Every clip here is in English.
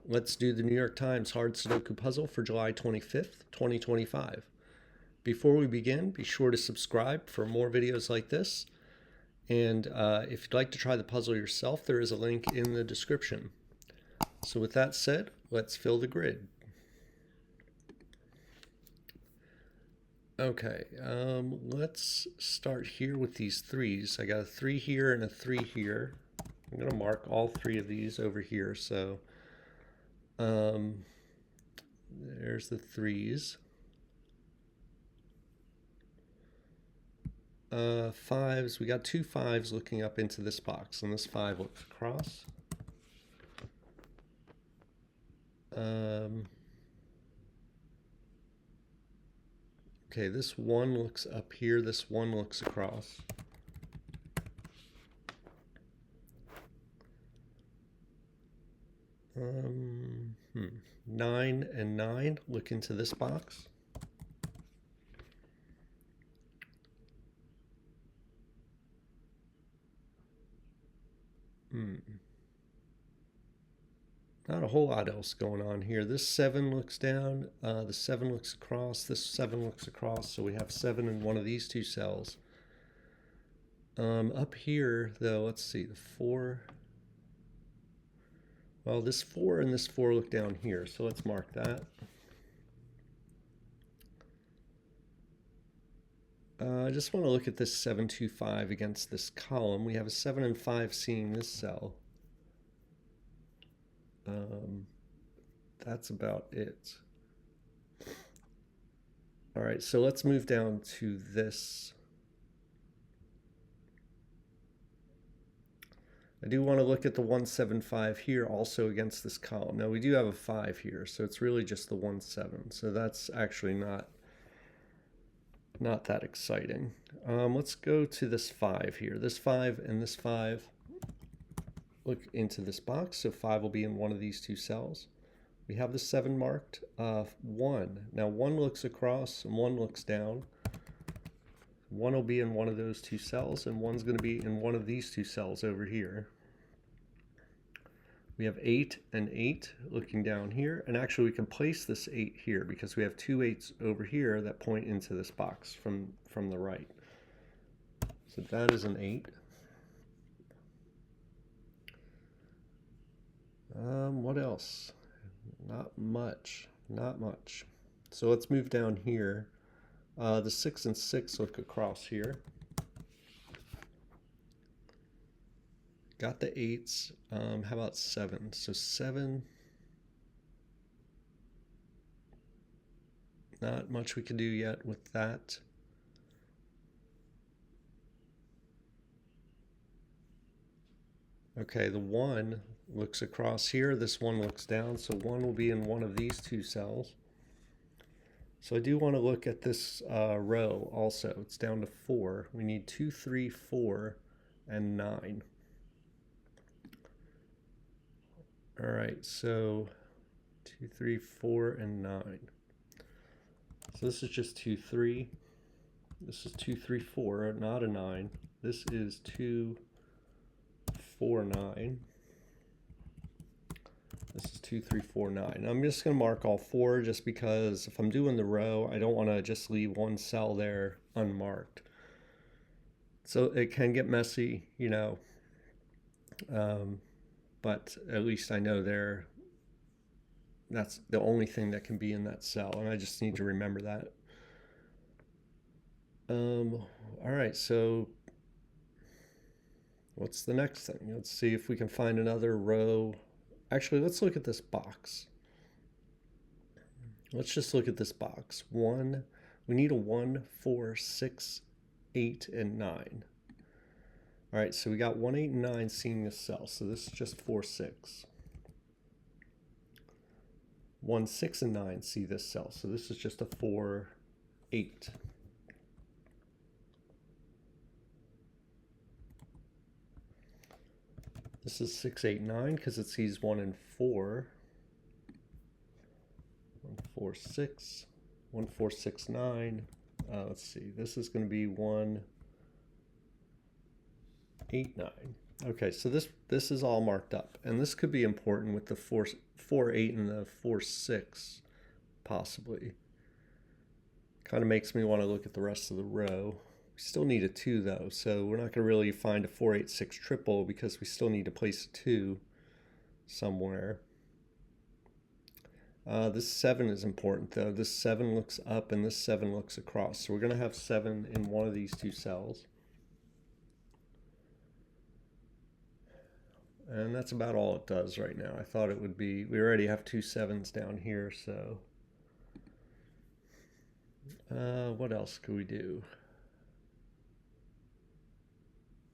let's do the New York Times hard Sudoku puzzle for July 25th, 2025. Before we begin, be sure to subscribe for more videos like this. And if you'd like to try the puzzle yourself, there is a link in the description. So with that said, let's fill the grid. Okay, let's start here with these threes. I got a 3 here and a 3 here. I'm going to mark all 3 of these over here. So there's the 3s. 5s, we got 2 5s looking up into this box, and this 5 looks across. Okay, this 1 looks up here, this 1 looks across. Nine and 9 look into this box. Not a whole lot else going on here. This 7 looks down, the 7 looks across, this 7 looks across, so we have 7 in one of these 2 cells. Up here, though, let's see, the 4. Well, this 4 and this 4 look down here, so let's mark that. I just want to look at this 7, 2, 5 against this column. We have a 7 and 5 seeing this cell. That's about it. All right, so let's move down to this. I do want to look at the 1, 7, 5 here also against this column. Now we do have a 5 here, so it's really just the 1, 7. So that's actually not that exciting. Let's go to this 5 here. This 5 and this 5 look into this box, so 5 will be in one of these 2 cells. We have the 7 marked. 1. Now 1 looks across and 1 looks down. 1 will be in one of those 2 cells, and 1's going to be in one of these 2 cells over here. We have 8 and 8 looking down here, and actually we can place this 8 here because we have 2 8s over here that point into this box from the right. So that is an 8. What else? Not much. So let's move down here. The 6 and 6 look across here. Got the 8s. How about 7? So 7. Not much we can do yet with that. Okay, the 1 looks across here. This 1 looks down, so 1 will be in one of these 2 cells. So I do want to look at this row also. It's down to 4. We need 2, 3, 4, and 9. All right, so 2, 3, 4, and 9. So this is just 2, 3. This is 2, 3, 4, not a 9. This is 2, 4, 9. This is 2, 3, 4, 9. I'm just going to mark all 4 just because if I'm doing the row, I don't want to just leave one cell there unmarked. So it can get messy, you know, but at least I know that's the only thing that can be in that cell, and I just need to remember that. All right, so what's the next thing? Let's see if we can find another row. Actually, let's look at this box. Let's just look at this box. 1, we need a 1, 4, 6, 8, and 9. All right, so we got 1, 8, and 9 seeing this cell, so this is just 4, 6. 1, 6, and 9 see this cell, so this is just a 4, 8. This is 6, 8, 9 because it sees 1 and 4. 1, 4, 6. 1, 4, 6, 9. Let's see. This is going to be 1, 8, 9. Okay, so this is all marked up, and this could be important with the 4 8 and the 4 6 possibly. Kind of makes me want to look at the rest of the row. We still need a 2 though, so we're not going to really find a 4 8 6 triple because we still need to place a 2 somewhere. This 7 is important though. This 7 looks up and this 7 looks across, so we're going to have 7 in one of these two cells. And that's about all it does right now. I thought it would be, we already have 2 7s down here, so. What else could we do?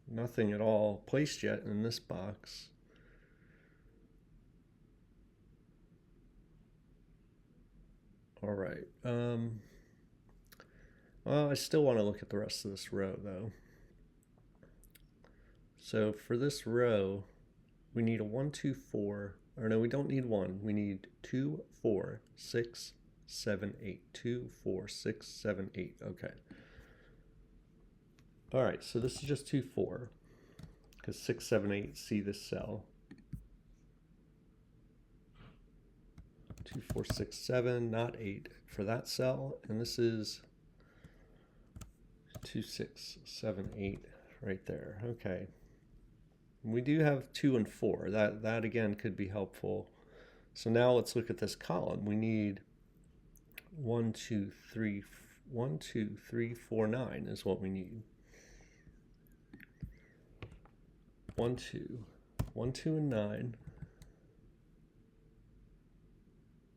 Nothing at all placed yet in this box. All right. Well, I still want to look at the rest of this row though. So for this row, we need a 1 2 4, or no, we don't need 1. We need 2 4 6 7 8. 2 4 6 7 8. Okay. All right, so this is just 2 4 because 6 7 8 see this cell. 2 4 6 7, not 8 for that cell, and this is 2 6 7 8 right there. Okay. We do have 2 and 4. That again could be helpful. So now let's look at this column. We need 1 2 3 1 2 3 4 9 is what we need. 1 2 1 2 and 9.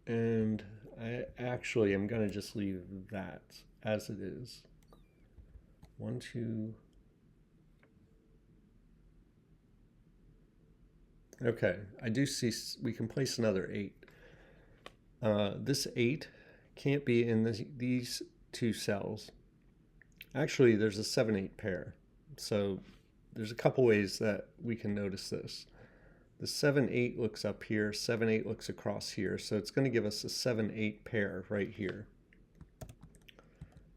And I actually am going to just leave that as it is. 1 2. Okay, I do see we can place another 8. This 8 can't be in these two cells. Actually, there's a 7 8 pair. So there's a couple ways that we can notice this. The 7 8 looks up here, 7 8 looks across here. So it's going to give us a 7 8 pair right here.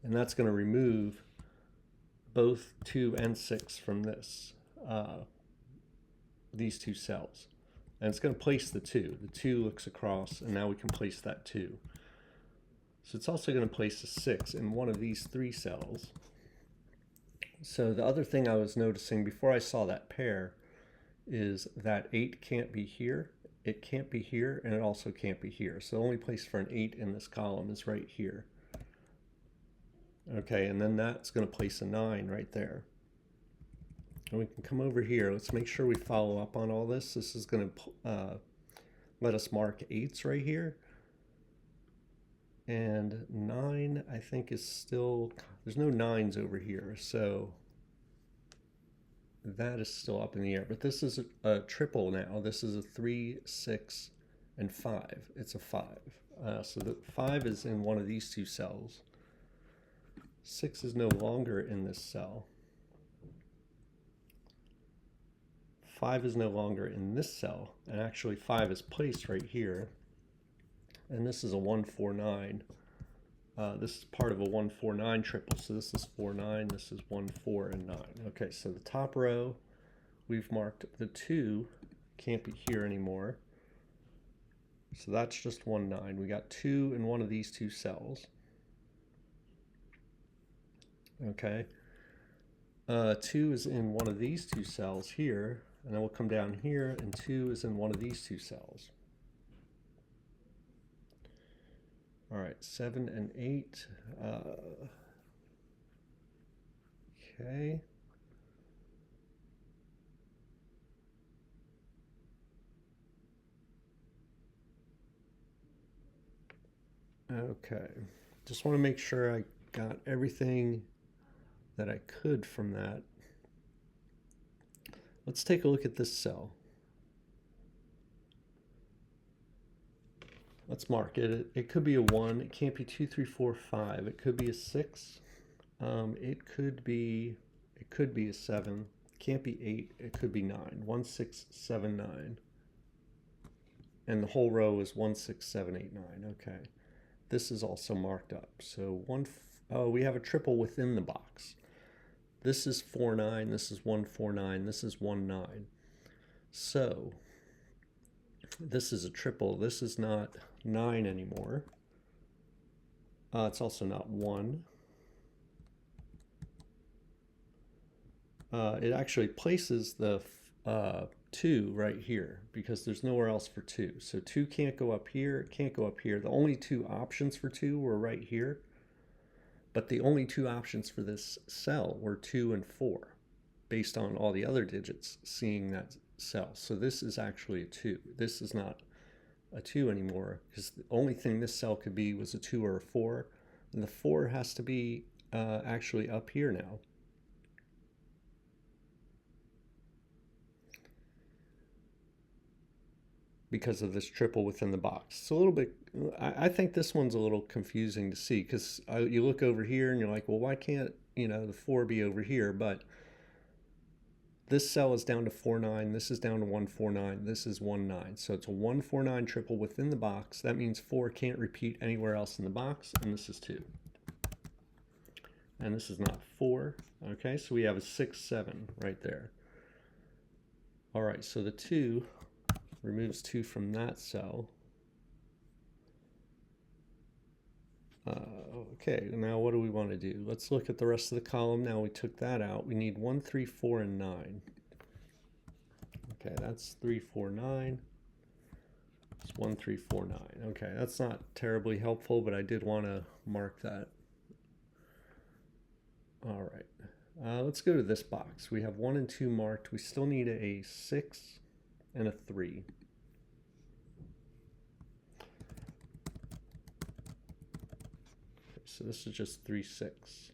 And that's going to remove both 2 and 6 from this. These two cells, and it's going to place the 2. The 2 looks across, and now we can place that 2. So it's also going to place a 6 in one of these 3 cells. So the other thing I was noticing before I saw that pair is that 8 can't be here, it can't be here, and it also can't be here. So the only place for an 8 in this column is right here. Okay, and then that's going to place a 9 right there. And we can come over here. Let's make sure we follow up on all this. This is going to let us mark 8s right here. And 9, I think, is still, there's no 9s over here. So that is still up in the air. But this is a triple now. This is a 3, 6, and 5. It's a 5. So the 5 is in one of these two cells. 6 is no longer in this cell. 5 is no longer in this cell, and actually 5 is placed right here. And this is a 1 4 9. This is part of a 1 4 9 triple. So this is 4 9. This is 1 4 and 9. Okay, so the top row, we've marked the 2 can't be here anymore. So that's just 1 9. We got 2 in one of these two cells. Okay. 2 is in one of these two cells here. And then we'll come down here, and 2 is in one of these two cells. All right, 7 and 8. Okay. Okay. Just want to make sure I got everything that I could from that. Let's take a look at this cell. Let's mark it. It could be a 1. It can't be 2, 3, 4, 5. It could be a 6. It could be a 7. It can't be 8. It could be 9. 1, 6, 7, 9. And the whole row is 1, 6, 7, 8, 9. Okay. This is also marked up. So we have a triple within the box. This is 4 9, this is 1 4 9, this is 1 9. So this is a triple. This is not 9 anymore. It's also not 1. It actually places the 2 right here because there's nowhere else for 2. So 2 can't go up here, it can't go up here. The only 2 options for 2 were right here, but the only 2 options for this cell were 2 and 4 based on all the other digits seeing that cell. So this is actually a 2. This is not a 2 anymore because the only thing this cell could be was a 2 or a 4, and the 4 has to be actually up here now. Because of this triple within the box. It's a little bit, I think this one's a little confusing to see because you look over here and you're like, well, why can't, the 4 be over here? But this cell is down to 4-9, this is down to 1-4-9, this is 1-9. So it's a 1-4-9 triple within the box. That means 4 can't repeat anywhere else in the box, and this is 2. And this is not 4. Okay, so we have a 6-7 right there. All right, so the 2 removes 2 from that cell. Okay, now what do we want to do? Let's look at the rest of the column. Now we took that out. We need 1, 3, 4, and 9. Okay, that's 3, 4, 9. It's 1, 3, 4, 9. Okay, that's not terribly helpful, but I did want to mark that. All right, let's go to this box. We have 1 and 2 marked. We still need a 6 and a 3. So this is just 3, 6,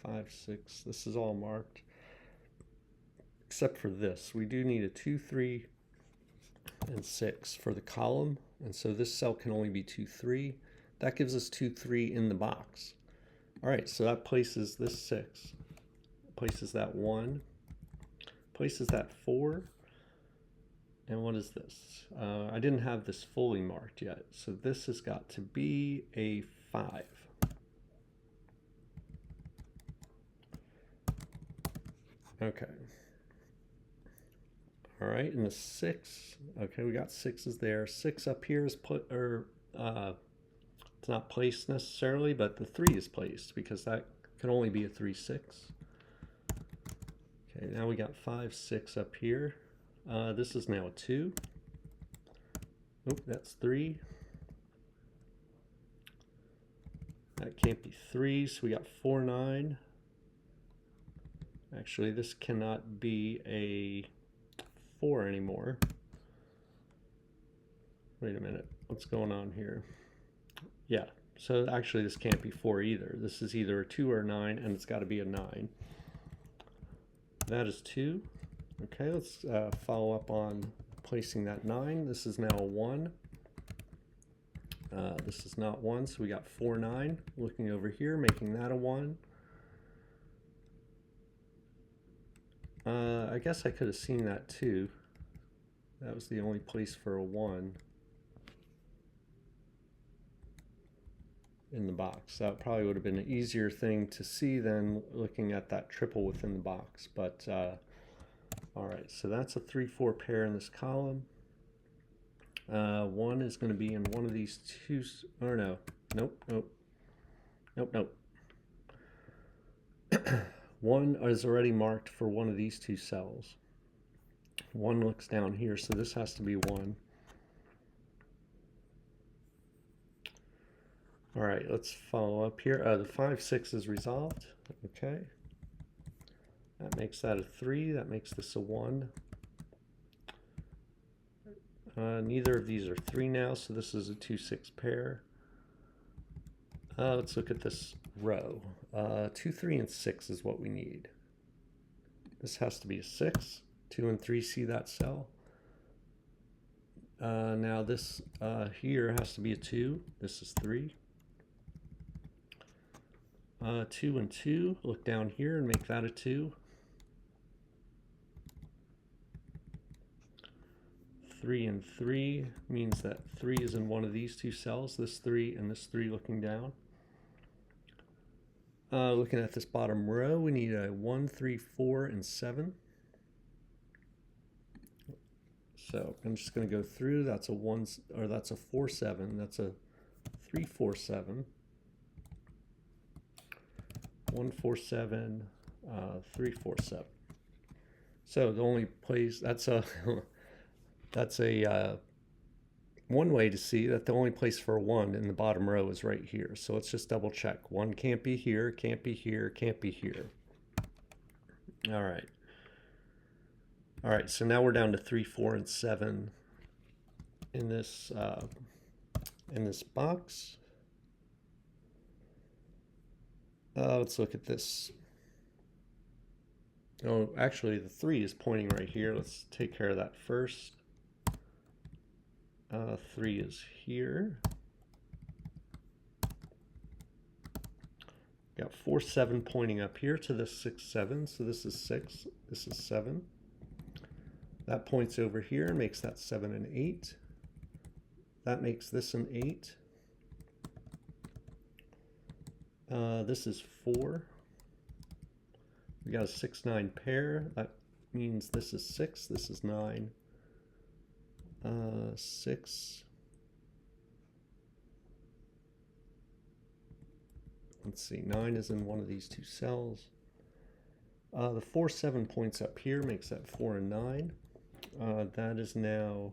5, 6. This is all marked, except for this. We do need a 2, 3, and 6 for the column, and so this cell can only be 2, 3. That gives us 2, 3 in the box. All right, so that places this 6, places that 1, places that 4, and what is this? I didn't have this fully marked yet, so this has got to be a 5. Okay. All right, and the 6. Okay, we got 6s there. 6 up here is put, or it's not placed necessarily, but the 3 is placed because that can only be a 3, 6. Okay, now we got 5, 6 up here. This is now a 2. Oh, that's 3. That can't be 3, so we got 4, 9. Actually, this cannot be a 4 anymore. Wait a minute, what's going on here? Yeah, so actually this can't be 4 either. This is either a 2 or a 9, and it's got to be a 9. That is 2. Okay, let's follow up on placing that 9. This is now a 1. This is not 1, so we got 4, 9. Looking over here, making that a 1. I guess I could have seen that too. That was the only place for a 1 in the box. That probably would have been an easier thing to see than looking at that triple within the box. But all right, so that's a 3, 4 pair in this column. 1 is going to be in one of these two, or no, nope, nope, nope, nope. 1 is already marked for one of these 2 cells. 1 looks down here, so this has to be 1. All right, let's follow up here. The 5, 6 is resolved. Okay. That makes that a 3. That makes this a 1. Neither of these are 3 now, so this is a 2, 6 pair. Let's look at this row. 2, 3, and 6 is what we need. This has to be a 6. 2 and 3 see that cell. Now this here has to be a 2. This is 3. 2 and 2, look down here and make that a 2. 3 and 3 means that 3 is in one of these 2 cells, this 3 and this 3 looking down. Looking at this bottom row, we need a 1, 3, 4, and 7. So I'm just going to go through. That's a 1, or that's a 4, 7. That's a 3, 4, 7. 1, 4, 7, 3, 4, 7. So the only place that's a that's a one way to see that the only place for a 1 in the bottom row is right here. So let's just double check. 1 can't be here, can't be here, can't be here. All right. All right, so now we're down to 3, 4, and 7 in this box. Let's look at this. Oh, actually, the 3 is pointing right here. Let's take care of that first. 3 is here. Got 4, 7 pointing up here to this 6, 7. So this is 6, this is 7. That points over here and makes that 7 and 8. That makes this an 8. This is 4. We got a 6, 9 pair. That means this is 6, this is 9. 6. Let's see, 9 is in one of these two cells. The 4, 7 points up here, makes that 4 and 9. That is now,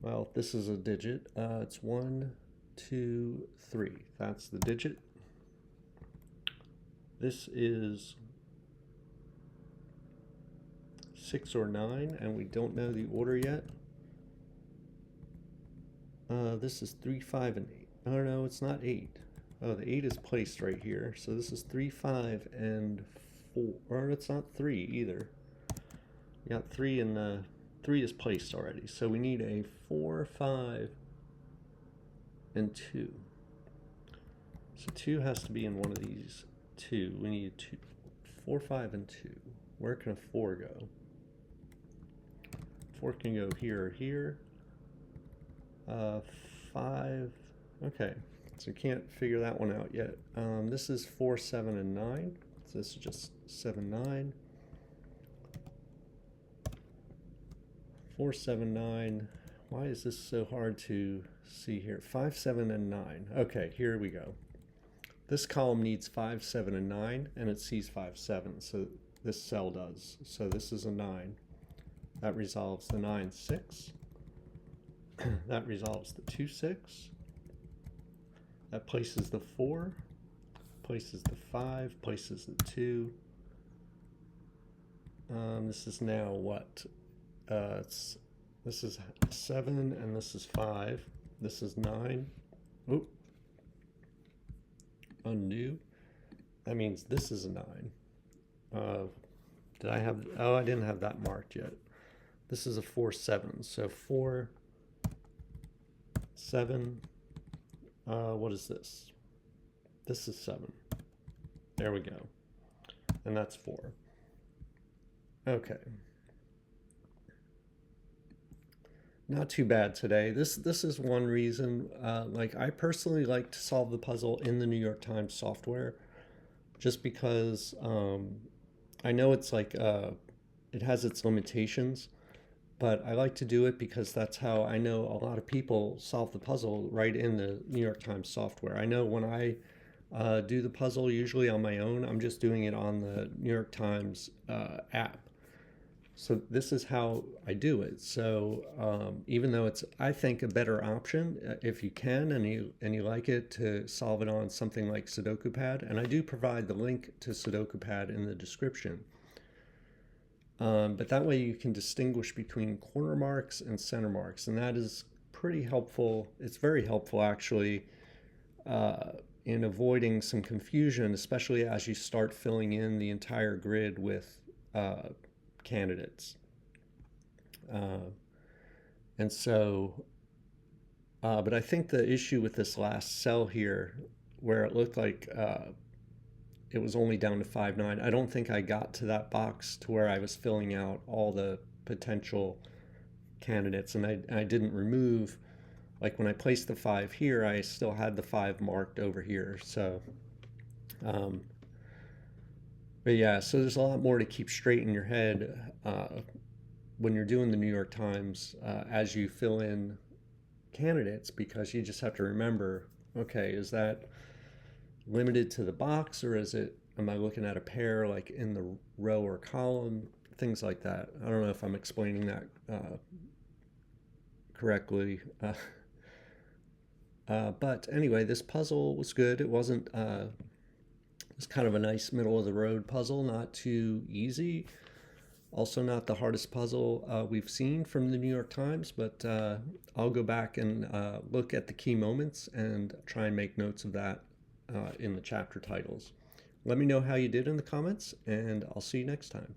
well, this is a digit. It's 1, 2, 3. That's the digit. This is 6 or 9, and we don't know the order yet. This is 3, 5, and 8. Oh no, it's not 8. Oh, the 8 is placed right here. So this is 3, 5, and 4. Or it's not 3 either. We got 3 and 3 is placed already. So we need a 4, 5, and 2. So 2 has to be in one of these 2. We need 2. 4, 5, and 2. Where can a 4 go? 4 can go here or here. 5. Okay, so can't figure that one out yet. This is 4, 7, and 9. So this is just 7, 9. 4, 7, 9. Why is this so hard to see here? 5, 7, and 9. Okay, here we go. This column needs 5, 7, and 9, and it sees 5, 7. So this cell does. So this is a 9. That resolves the 9, 6. That resolves the 2, 6. That places the 4, places the 5, places the 2. This is now what? This is 7, and this is 5. This is 9. Oop. Undo. That means this is a 9. Did I have? Oh, I didn't have that marked yet. This is a 4, 7. So 4, 7. What is this? This is 7. There we go. And that's 4. Okay. Not too bad today. This is one reason. Like I personally like to solve the puzzle in the New York Times software, just because I know it's like it has its limitations, but I like to do it because that's how I know a lot of people solve the puzzle right in the New York Times software. I know when I do the puzzle usually on my own, I'm just doing it on the New York Times app. So this is how I do it. So even though it's, I think, a better option, if you can and you like it, to solve it on something like Sudoku Pad, and I do provide the link to Sudoku Pad in the description. But that way you can distinguish between corner marks and center marks, and that is pretty helpful. It's very helpful actually in avoiding some confusion, especially as you start filling in the entire grid with candidates. And so, but I think the issue with this last cell here, where it looked like it was only down to 5, 9, I don't think I got to that box to where I was filling out all the potential candidates, and I didn't remove, like when I placed the 5 here, I still had the 5 marked over here. So but yeah, so there's a lot more to keep straight in your head when you're doing the New York Times, as you fill in candidates, because you just have to remember, okay, is that limited to the box, or am I looking at a pair like in the row or column, things like that. I don't know if I'm explaining that correctly. But anyway, this puzzle was good. It wasn't, it was kind of a nice middle of the road puzzle, not too easy. Also not the hardest puzzle we've seen from the New York Times, but I'll go back and look at the key moments and try and make notes of that in the chapter titles. Let me know how you did in the comments, and I'll see you next time.